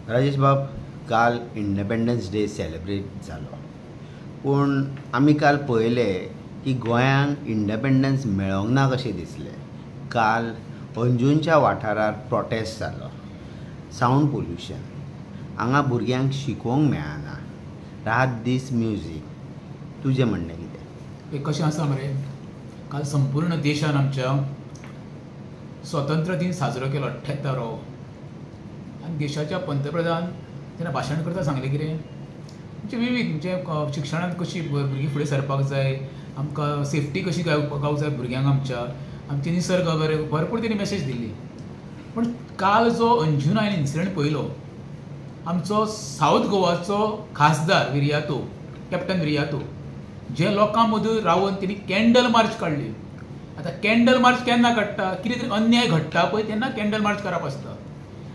राजेश बाब, काल independence day celebrate जालो, पूण आमी काल पळयलें की गोंयांक इंडिपेंडन्स मेळोंक ना कशें दिसलें. काल अंजुच्या वाठारार प्रोटेस्ट जालो. सावंड पोल्युशन, हांगा भुरग्यांक शिकोवंक मेळना, रात दीस म्युजीक. तुजें म्हणणें कितें? एक कशें आसा मरे, काल संपूर्ण देशान आमच्या स्वतंत्र दिन साजरो केलो 78रो. आनी देशाच्या पंतप्रधान जेन्ना भाशण करता सांगलें कितें म्हणजे विविध म्हणजे शिक्षणांत कशी भुरगीं फुडें सरपाक जाय, आमकां सेफ्टी कशी गावपाक जाय भुरग्यांक आमचे निसर्ग भरपूर तेणी मॅसेज दिल्ली. पूण काल जो अंजून हांवें इन्सिडंट पळयलो, आमचो सावथ गोवाचो खासदार विर्यातो, कॅप्टन विर्यातो, जे लोकां मदीं रावन तेणी कॅन्डल मार्च काडली. आतां कॅन्डल मार्च केन्ना काडटा, कितें तरी अन्याय घडटा पळय तेन्ना कॅन्डल मार्च करप आसता.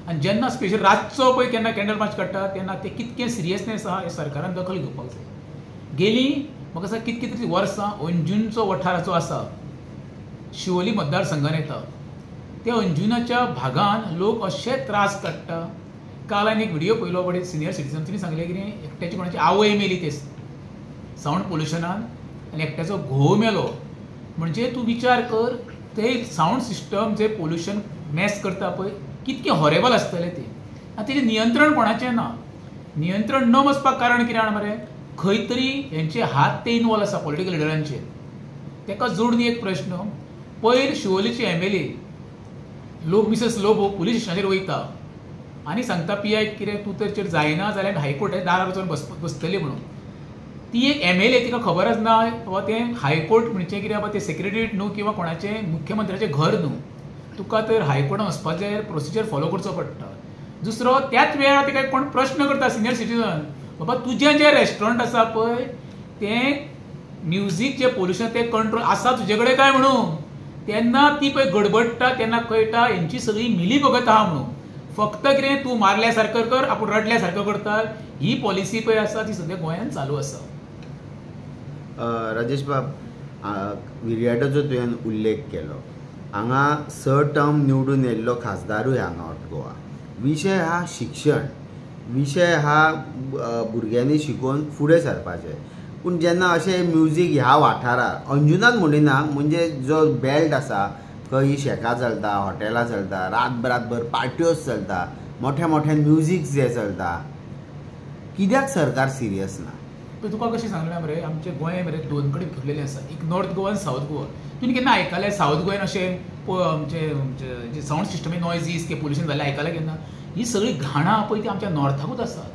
आनी जेन्ना स्पेशल रातचो पळय केन्ना कॅन्डल मार्च काडटा तेन्ना ते कितकें सिरियसनेस आहा हे सरकारान दखल घेवपाक जाय. गेलीं म्हाका दिसता कितकीं तरी वर्सां अंजुनचो वाठार जो आसा शिवोली मतदारसंघान येता, त्या अंजुनाच्या भागान लोक अशे त्रास काडटा. काल हांवें एक व्हिडियो पळयलो बडे सिनियर सिटीजन, तिणी सांगलें कितें एकट्याची कोणाची आवय मेली ते सावंड पोल्युशनान आनी एकट्याचो घोव मेलो. म्हणजे तूं विचार कर, ते सावंड सिस्टम जे पोल्युशन मॅस करता पळय कितकें हॉरेबल आसतलें तें. आनी तेजें नियंत्रण कोणाचें ना. नियंत्रण न बसपाक कारण कितें जाणा मरे, खंय तरी हेंचे हात ते इनवॉल्व आसा पॉलिटिकल लिडरांचे. ताका जोडून एक प्रश्न, पयर शिवोलीचे MLA लोक मिसेस लोबो पुलीस स्टेशनाचेर वयता आनी सांगता PI कितें तूं तर जायना जाल्यार हायकोर्टाच्या दारार वचून बसतली म्हणून. ती एक MLA तिका खबरच ना वा तें हायकोर्ट म्हणजे कितें बाबा तें सेक्रेटरीएट न्हू किंवा कोणाचें मुख्यमंत्र्याचें घर न्हू. तुका तर हायकोर्टान वचपाक जाय, प्रोसिजर फॉलो करचो पडटा. दुसरो त्याच वेळार ताका कोण प्रश्न करता सिनियर सिटीजन, बाबा तुजें जें रेस्टॉरंट आसा पळय तें म्युजीक जें पोल्युशन तें कंट्रोल आसा तुजे कडेन काय म्हणून. तेन्ना ती पळय गडबडटा तेन्ना कळटा हेंची सगळी मिली भगत आहा म्हणून. फक्त कितें तूं मारल्या सारको कर, आपूण रडल्या सारको करता, ही पॉलिसी पळय आसा ती सद्या गोंयांत चालू आसा. राजेश बाब, विर्याटोचो तुवें उल्लेख केलो. हांगा 6 टर्म निवडून येयल्लो खासदारूय हांगा नॉर्थ गोवा. विशय हा शिक्षण, विशय हा भुरग्यांनी शिकून फुडें सरपाचें. पूण जेन्ना अशें म्युजीक ह्या वाठारांत अंजुनात म्हणिना, म्हणजे जो बेल्ट आसा खंय शेकां चलता, हॉटेलां चलता, रातभर पार्ट्योज चलता, मोठ्या मोठ्यान म्युजीक जे चलता, कित्याक सरकार सिरियस ना? तुका कशें सांगलें मरे, आमचे गोंय मरे 2 कडेन फिरलेलें आसा, एक नॉर्थ गोवा आनी सावथ गोवा. तुमी केन्ना आयकलें सावथ गोंयान अशें आमचे सावंड सिस्टम नॉयजीस की पोल्युशन जालें आयकलें केन्ना? ही सगळी घाणां पळय ती आमच्या नॉर्थाकूच आसा.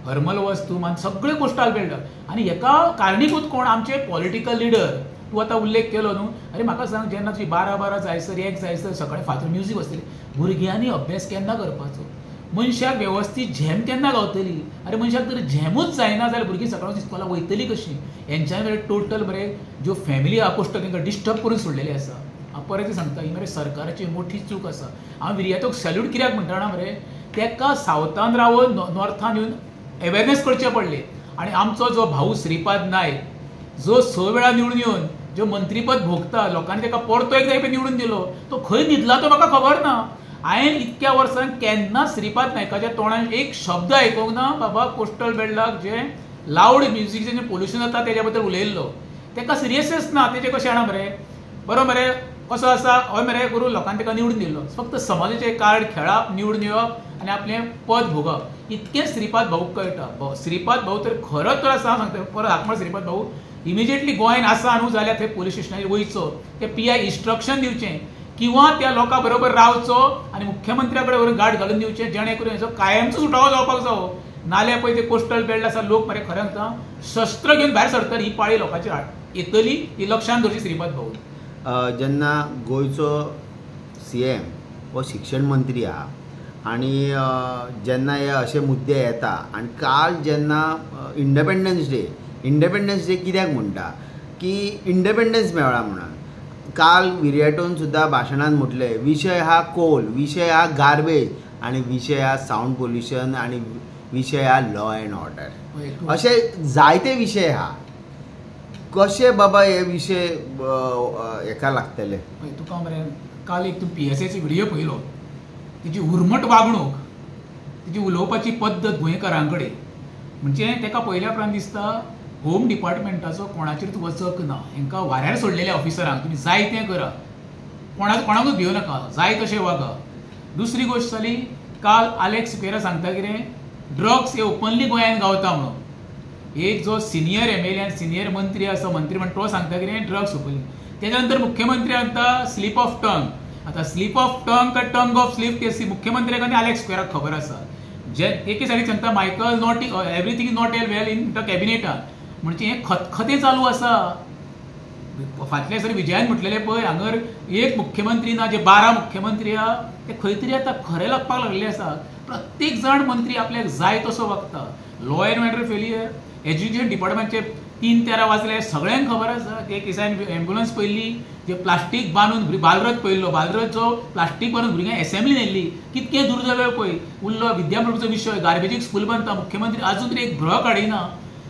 हरमल वस्तू मान सगळे कोस्टल बेल्ट. आनी हेका कारणीभूत कोण? आमचे पॉलिटिकल लिडर. तूं आतां उल्लेख केलो न्हू, अरे म्हाका सांग, जेन्ना तुजी 12 जायसर 1 जायसर सकाळीं फातर म्युजीक वचतली, भुरग्यांनी अभ्यास केन्ना करपाचो? मनशाक वेवस्थीत झेम केन्ना गावतली? अरे मनशाक जर झेमूच जायना जाल्यार भुरगीं सकाळीं इस्कॉलाक वयतली कशीं? हेंच्या मरे टोटल मरे ज्यो फॅमिली आहा पोस्ट तांकां डिस्टर्ब करून सोडलेली आसा. हांव परत सांगता, ही मरे सरकाराची मोठी चूक आसा. हांव विर्यातोक सॅल्यूट कित्याक म्हणटा जाणा मरे, ताका सावथान रावन नॉर्थान येवन अवेरनेस करचें पडलें. आनी आमचो जो भाऊ श्रीपाद नायक, जो 6 वेळा निवडून येवन जो मंत्रीपद भोगता, लोकांनी ताका परतो एकदां निवडून दिलो, तो खंय न्हिदला तो म्हाका खबर ना. हांवें इतक्या वर्सांक केन्ना श्रीपाद नायकाच्या तोंडान एक शब्द आयकूंक ना बाबा कोस्टल बेल्टाक जे लावड म्युजीक जें पोल्युशन जाता तेज्या बद्दल उलयल्लो. ताका सिरियसनेस ना. तेजें कशें जाणा मरे, बरो मरे कसो आसा, हय मरे करून लोकांनी ताका निवडून दिल्लो, फक्त समाजाचें कार्ड खेळप, निवडून येवप आनी आपलें पद भोगप, इतकें श्रीपाद भाऊक कळटा. श्रीपाद भाऊ तर खरोच तर आसा, सांगता परत हाक मार श्रीपाद भाऊ, इमिजिएटली गोंयान आसा न्हू जाल्यार थंय पुलीस स्टेशनाचेर वयचो, ते PI इन्स्ट्रक्शन दिवचें किंवा त्या लोकां बरोबर रावचो आनी मुख्यमंत्र्या कडेन व्हरून गार्ड घालून दिवचें, जेणे करून हेचो कायमचो सुटावो जावपाक जावो. नाल्यार पळय ते कोस्टल बेल्ट आसा, लोक मरे खरें सांगता शस्त्र घेवन भायर सरतली. ही पाळी लोकांचेर येतली, ही लक्षांत दवरची श्रीपाद भाऊ. जेन्ना गोंयचो CM हो शिक्षण मंत्री आहा आनी जेन्ना हे अशे मुद्दे येता, आनी काल जेन्ना इंडिपेंडन्स डे कित्याक म्हणटा की इंडिपेंडन्स मेळ्ळा म्हणून. काल विर्याटोन सुद्दां भाशणांत म्हटलें विशय हा कोल, विशय हा गार्बेज आनी विशय हा सावंड पोल्युशन आनी विशय हा लॉ एंड ऑर्डर. अशे जायते विशय आहा. कशे बाबा हे विशय हेका लागतले? तुका मरे काल एक तूं PSAचो व्हिडियो पळयलो, तेजी उर्मट वागणूक, तेजी उलोवपाची पद्दत गोंयकारां कडेन म्हणजे ताका पयल्या उपरांत दिसता होम डिपार्टमेंटाचो कोणाचेर वचक ना, हांकां वाऱ्यार सोडलेल्या ऑफिसरांक तुमी जाय तें करा, कोणाकूच भिवू नाका, जाय तशें वागा. दुसरी गोश्ट जाली काल आलेक्स सिक्वेरा सांगता कितें ड्रग्स हे ओपनली गोंयांत गावता म्हणून. एक जो सिनियर MLA आनी सिनियर मंत्री आसा मंत्रिमंडळ तो सांगता कितें ड्रग्स ओपनली. तेच्या नंतर मुख्यमंत्री म्हणटा स्लीप ऑफ टंग. आतां स्लीप ऑफ टंग काय टंग ऑफ स्लीप ते मुख्यमंत्र्याक आनी आलेक्स सिक्वेराक खबर आसा. जे एके सायडीक सांगता Michael not everything is not well in the कॅबिनेटान म्हणजे हें खतखतें चालू आसा. फाटल्या दिसांनी विजयान म्हटलेलें पळय हांगर एक मुख्यमंत्री ना जे 12 मुख्यमंत्री आहा ते खंय तरी आतां खरें लागपाक लागलेले आसा. प्रत्येक जाण मंत्री आपल्याक जाय तसो वागता. Law and order failure, education डिपार्टमेंटचे 3-13 वाजले सगळ्यांक खबर आसा. एक दिसान एम्ब्युलन्स पयली जे प्लास्टीक बांदून बालरथ पयल्लो, बालरथचो प्लास्टीक बांदून भुरग्यांक एसेंब्ली नेल्ली. कितके दुर्दैव पळय. उरलो विद्यामंडळाचो विशय गार्बेजीक स्कूल बांदता मुख्यमंत्री आजून तरी एक भ्र काडिना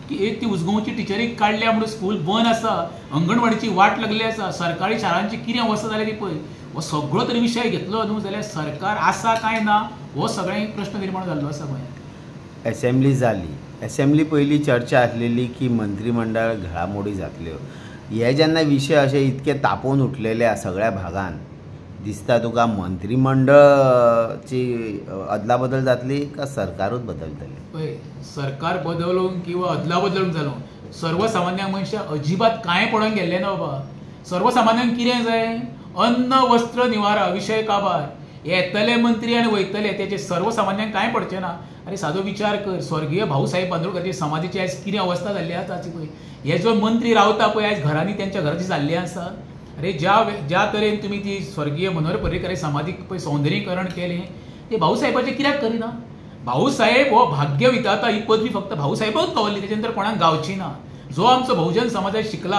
की एक ती उजगांवची टिचरीक काडल्या म्हणून स्कूल बंद आसा, अंगणवाडीची वाट लागली आसा, सरकारी शाळांची कितें अवस्था जाल्या ती पळय. हो सगळो तरी विशय घेतलो न्हू जाल्यार सरकार आसा काय ना हो सगळ्यांक एक प्रश्न निर्माण जाल्लो आसा गोंयांत. असेंब्ली जाली, असेंब्ली पयली चर्चा आसलेली की मंत्रिमंडळ घडामोडी जातल्यो. हे जेन्ना विशय अशे इतके तापोवन उठलेले सगळ्या भागांत दिसता तुका मंत्रिमंडळाची अदला बदल जातली का सरकारूच बदलतलें? पळय सरकार बदलूंक किंवा अदला बदलूंक जालो सर्वसामान्य मनशाक अजिबात कांय पडोवन गेल्लें ना बाबा. सर्वसामान्यांक कितें जाय अन्न वस्त्र निवारा विशय काबार. येतले मंत्री आनी वयतले तेचे सर्वसामान्यांक कांय पडचें ना. अरे सादो विचार कर स्वर्गीय भाऊसाहेब बांदोडकराचे समाधीची आयज कितें अवस्था जाल्ली आसा ताची पळय. हे जो मंत्री रावता पळय आयज घरांनी तेंच्या घराची जाल्ली आसा. अरे ज्या तरेन तुमी ती स्वर्गीय मनोहर पर्रीकर समाधीक पळय सौंदर्यीकरण केलें ते भाऊसाहेबाचें कित्याक करिना? भाऊसाहेब हो भाग्य विधाता ही पदवी फक्त भाऊसाहेबच गावल्ली, तेच्या नंतर कोणाक गावची ना. जो आमचो बहुजन समाजात शिकला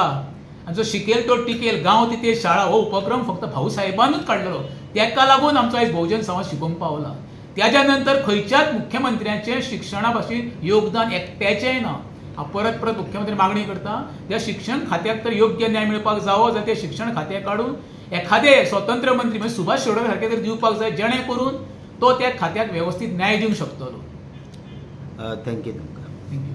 आनी जो शिकेल तो टिकेल गांव तिथे शाळा हो उपक्रम फक्त भाऊसाहेबानूच काडलेलो. तेका लागून आमचो आयज बहुजन समाज शिकूंक पावला. त्याच्या नंतर खंयच्याच मुख्यमंत्र्याचें शिक्षणा भाशेन योगदान एकट्याचेंय ना. हांव परत मुख्यमंत्री मागणी करता त्या शिक्षण खात्याक तर योग्य न्याय मेळपाक जावो जाल्यार ते शिक्षण खातें काडून एखादे स्वतंत्र मंत्री म्हणजे सुभाष शिरोडकर सारके तर दिवपाक जाय जेणे करून तो त्या खात्याक व्यवस्थित न्याय दिवंक शकतलो. थँक्यू तुमकां. थँक्यू.